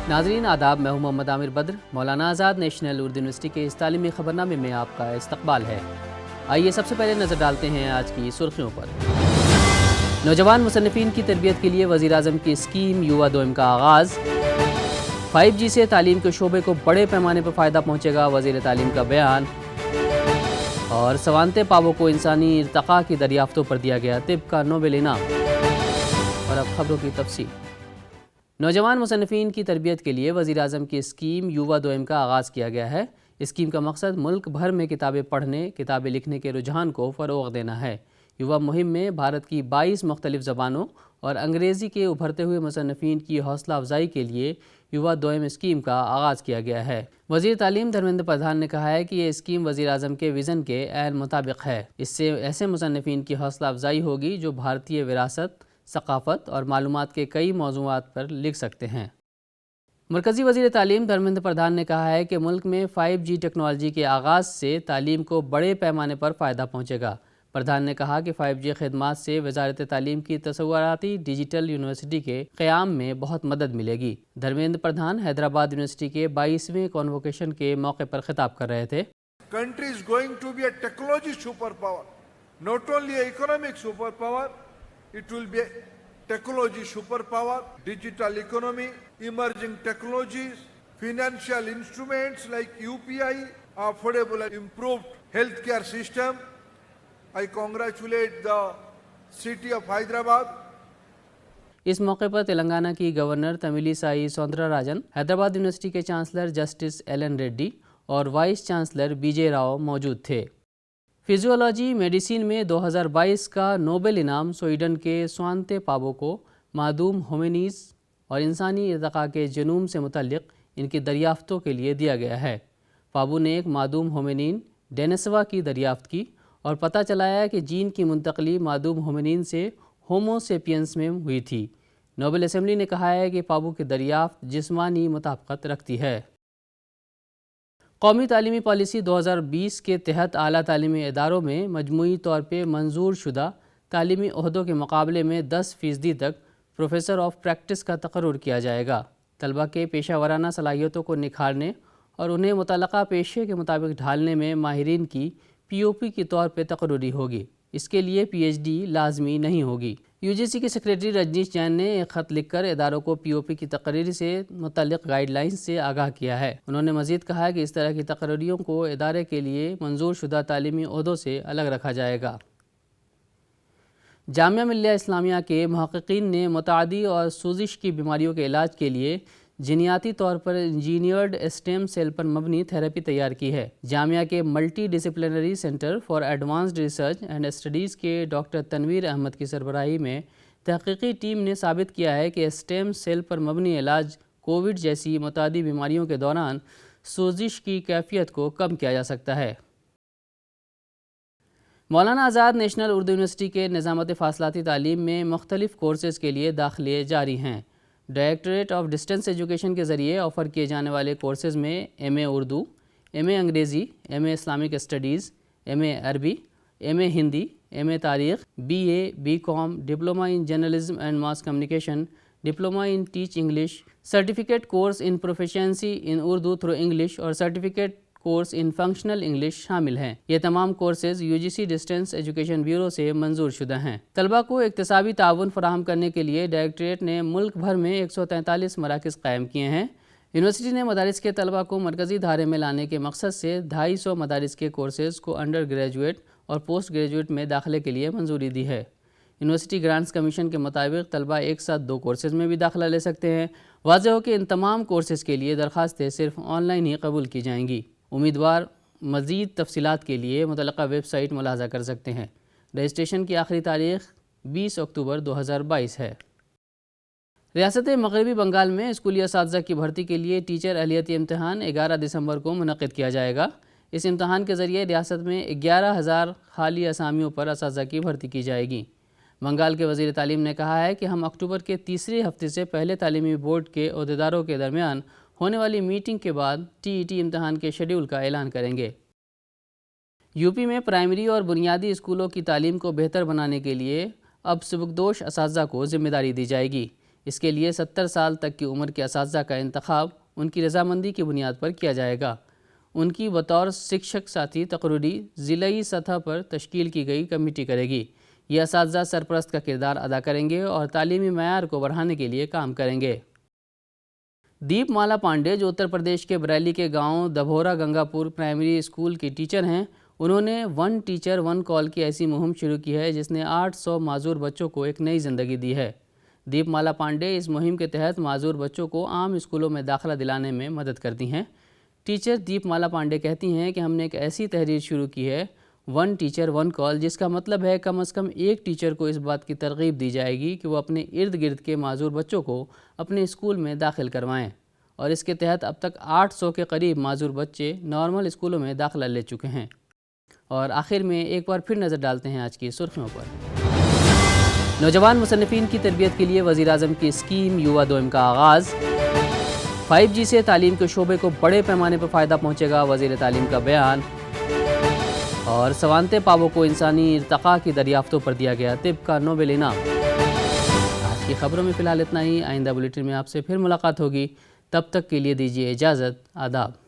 ناظرین آداب، میں ہوں محمد عامر بدر۔ مولانا آزاد نیشنل اردو یونیورسٹی کے اس تعلیمی خبرنامے میں آپ کا استقبال ہے۔ آئیے سب سے پہلے نظر ڈالتے ہیں آج کی سرخیوں پر۔ نوجوان مصنفین کی تربیت کے لیے وزیر اعظم کی اسکیم یووا دوئم کا آغاز۔ 5G سے تعلیم کے شعبے کو بڑے پیمانے پر فائدہ پہنچے گا، وزیر تعلیم کا بیان۔ اور سوانتے پاوو کو انسانی ارتقاء کی دریافتوں پر دیا گیا طب کا نوبل انعام۔ اور اب خبروں کی تفصیل۔ نوجوان مصنفین کی تربیت کے لیے وزیر اعظم کی اسکیم یووا دوئم کا آغاز کیا گیا ہے۔ اسکیم کا مقصد ملک بھر میں کتابیں پڑھنے، کتابیں لکھنے کے رجحان کو فروغ دینا ہے۔ یووا مہم میں بھارت کی 22 مختلف زبانوں اور انگریزی کے ابھرتے ہوئے مصنفین کی حوصلہ افزائی کے لیے یووا دوئم اسکیم کا آغاز کیا گیا ہے۔ وزیر تعلیم دھرمیندر پردھان نے کہا ہے کہ یہ اسکیم وزیر اعظم کے ویژن کے عین مطابق ہے۔ اس سے ایسے مصنفین کی حوصلہ افزائی ہوگی جو بھارتی وراثت، ثقافت اور معلومات کے کئی موضوعات پر لکھ سکتے ہیں۔ مرکزی وزیر تعلیم دھرمیندر پردھان نے کہا ہے کہ ملک میں 5G ٹیکنالوجی کے آغاز سے تعلیم کو بڑے پیمانے پر فائدہ پہنچے گا۔ پردھان نے کہا کہ 5G خدمات سے وزارت تعلیم کی تصوراتی ڈیجیٹل یونیورسٹی کے قیام میں بہت مدد ملے گی۔ دھرمیندر پردھان حیدرآباد یونیورسٹی کے 22ویں کانووکیشن کے موقع پر خطاب کر رہے تھے۔ Country is going to be a technology superpower, not only an economic superpower. It will be a technology superpower, digital economy, emerging technologies, financial instruments like UPI, affordable and improved healthcare system. I congratulate the city of Hyderabad. اس موقع پر تلنگانہ کی governor Tamilisai سائی Soundara Rajan, Hyderabad university کے chancellor justice Alan ready اور vice chancellor B J Rao موجود تھے۔ Physiology medicine میں 2022 کا Nobel انعام Sweden کے سوانتے پاوو کو معدوم ہومینیز اور انسانی ارتقاء کے جنوم سے متعلق ان کی دریافتوں کے لیے دیا گیا ہے۔ پاوو نے ایک معدوم ہومینین ڈینیسوا کی دریافت کی اور پتہ چلایا کہ جین کی منتقلی معدوم ہومینین سے ہومو سیپینس میں ہوئی تھی۔ نوبل اسمبلی نے کہا ہے کہ پاوو کی دریافت جسمانی مطابقت رکھتی ہے۔ قومی تعلیمی پالیسی 2020 کے تحت اعلیٰ تعلیمی اداروں میں مجموعی طور پہ منظور شدہ تعلیمی عہدوں کے مقابلے میں 10% تک پروفیسر آف پریکٹس کا تقرر کیا جائے گا۔ طلبہ کے پیشہ ورانہ صلاحیتوں کو نکھارنے اور انہیں متعلقہ پیشے کے مطابق ڈھالنے میں ماہرین کی POP کے طور پہ تقرری ہوگی۔ اس کے لیے PhD لازمی نہیں ہوگی۔ UGC کے سیکریٹری رجنیش جین نے ایک خط لکھ کر اداروں کو POP کی تقرری سے متعلق گائیڈ لائنز سے آگاہ کیا ہے۔ انہوں نے مزید کہا کہ اس طرح کی تقرریوں کو ادارے کے لیے منظور شدہ تعلیمی عہدوں سے الگ رکھا جائے گا۔ جامعہ ملیہ اسلامیہ کے محققین نے متعدی اور سوزش کی بیماریوں کے علاج کے لیے جینیاتی طور پر انجینئرڈ اسٹیم سیل پر مبنی تھراپی تیار کی ہے۔ جامعہ کے multi disciplinary centre for advanced research and studies کے ڈاکٹر تنویر احمد کی سربراہی میں تحقیقی ٹیم نے ثابت کیا ہے کہ اسٹیم سیل پر مبنی علاج کووڈ جیسی متعدی بیماریوں کے دوران سوزش کی کیفیت کو کم کیا جا سکتا ہے۔ مولانا آزاد نیشنل اردو یونیورسٹی کے نظامت فاصلاتی تعلیم میں مختلف کورسز کے لیے داخلے جاری ہیں۔ ڈائریکٹوریٹ آف ڈسٹنس ایجوکیشن کے ذریعے آفر کیے جانے والے کورسز میں MA اردو، MA انگریزی، MA اسلامک اسٹڈیز، MA عربی، MA ہندی، MA تاریخ، BA، BCom، diploma in journalism and mass communication, diploma in teach English, certificate course in proficiency in Urdu through English اور سرٹیفکیٹ کورس ان functional English شامل ہیں۔ یہ تمام courses UGC distance education bureau سے منظور شدہ ہیں۔ طلبہ کو اکتسابی تعاون فراہم کرنے کے لیے ڈائریکٹوریٹ نے ملک بھر میں 143 مراکز قائم کیے ہیں۔ یونیورسٹی نے مدارس کے طلبہ کو مرکزی دھارے میں لانے کے مقصد سے 250 مدارس کے کورسز کو انڈر گریجویٹ اور پوسٹ گریجویٹ میں داخلے کے لیے منظوری دی ہے۔ یونیورسٹی گرانٹس کمیشن کے مطابق طلبہ ایک ساتھ 2 کورسز میں بھی داخلہ لے سکتے ہیں۔ واضح ہو کہ ان تمام کورسز کے لیے درخواستیں صرف آن لائن ہی قبول کی جائیں گی۔ امیدوار مزید تفصیلات کے لیے متعلقہ ویب سائٹ ملاحظہ کر سکتے ہیں۔ رجسٹریشن کی آخری تاریخ 20 اکتوبر 2022 ہے۔ ریاست مغربی بنگال میں اسکولی اساتذہ کی بھرتی کے لیے ٹیچر اہلیتی امتحان 11 دسمبر کو منعقد کیا جائے گا۔ اس امتحان کے ذریعے ریاست میں 11,000 خالی اسامیوں پر اساتذہ کی بھرتی کی جائے گی۔ بنگال کے وزیر تعلیم نے کہا ہے کہ ہم اکتوبر کے تیسرے ہفتے سے پہلے تعلیمی بورڈ کے عہدیداروں کے درمیان ہونے والی میٹنگ کے بعد TET امتحان کے شیڈول کا اعلان کریں گے۔ UP میں پرائمری اور بنیادی اسکولوں کی تعلیم کو بہتر بنانے کے لیے اب سبکدوش اساتذہ کو ذمہ داری دی جائے گی۔ اس کے لیے 70 سال تک کی عمر کے اساتذہ کا انتخاب ان کی رضامندی کی بنیاد پر کیا جائے گا۔ ان کی بطور شکشک ساتھی تقرری ضلعی سطح پر تشکیل کی گئی کمیٹی کرے گی۔ یہ اساتذہ سرپرست کا کردار ادا کریں گے اور تعلیمی معیار کو بڑھانے کے لیے کام کریں گے۔ دیپ مالا پانڈے، جو اتر پردیش کے بریلی کے گاؤں دبھورا گنگا پور پرائمری اسکول کی ٹیچر ہیں، انہوں نے 1 ٹیچر 1 کال کی ایسی مہم شروع کی ہے جس نے 800 معذور بچوں کو ایک نئی زندگی دی ہے۔ دیپ مالا پانڈے اس مہم کے تحت معذور بچوں کو عام اسکولوں میں داخلہ دلانے میں مدد کرتی ہیں۔ ٹیچر دیپ مالا پانڈے کہتی ہیں کہ ہم نے ایک ایسی تحریر شروع کی ہے 1 ٹیچر 1 کال، جس کا مطلب ہے کم از کم ایک ٹیچر کو اس بات کی ترغیب دی جائے گی کہ وہ اپنے ارد گرد کے معذور بچوں کو اپنے اسکول میں داخل کروائیں، اور اس کے تحت اب تک 800 کے قریب معذور بچے نارمل اسکولوں میں داخلہ لے چکے ہیں۔ اور آخر میں ایک بار پھر نظر ڈالتے ہیں آج کی سرخیوں پر۔ نوجوان مصنفین کی تربیت کے لیے وزیر اعظم کی اسکیم یووا دوئم کا آغاز۔ 5G سے تعلیم کے شعبے کو بڑے پیمانے پر فائدہ پہنچے گا، وزیر تعلیم کا بیان۔ اور سوانتے پاوو کو انسانی ارتقاء کی دریافتوں پر دیا گیا طب کا نوبل انعام۔ آج کی خبروں میں فی الحال اتنا ہی۔ آئندہ بلیٹن میں آپ سے پھر ملاقات ہوگی، تب تک کے لیے دیجیے اجازت۔ آداب۔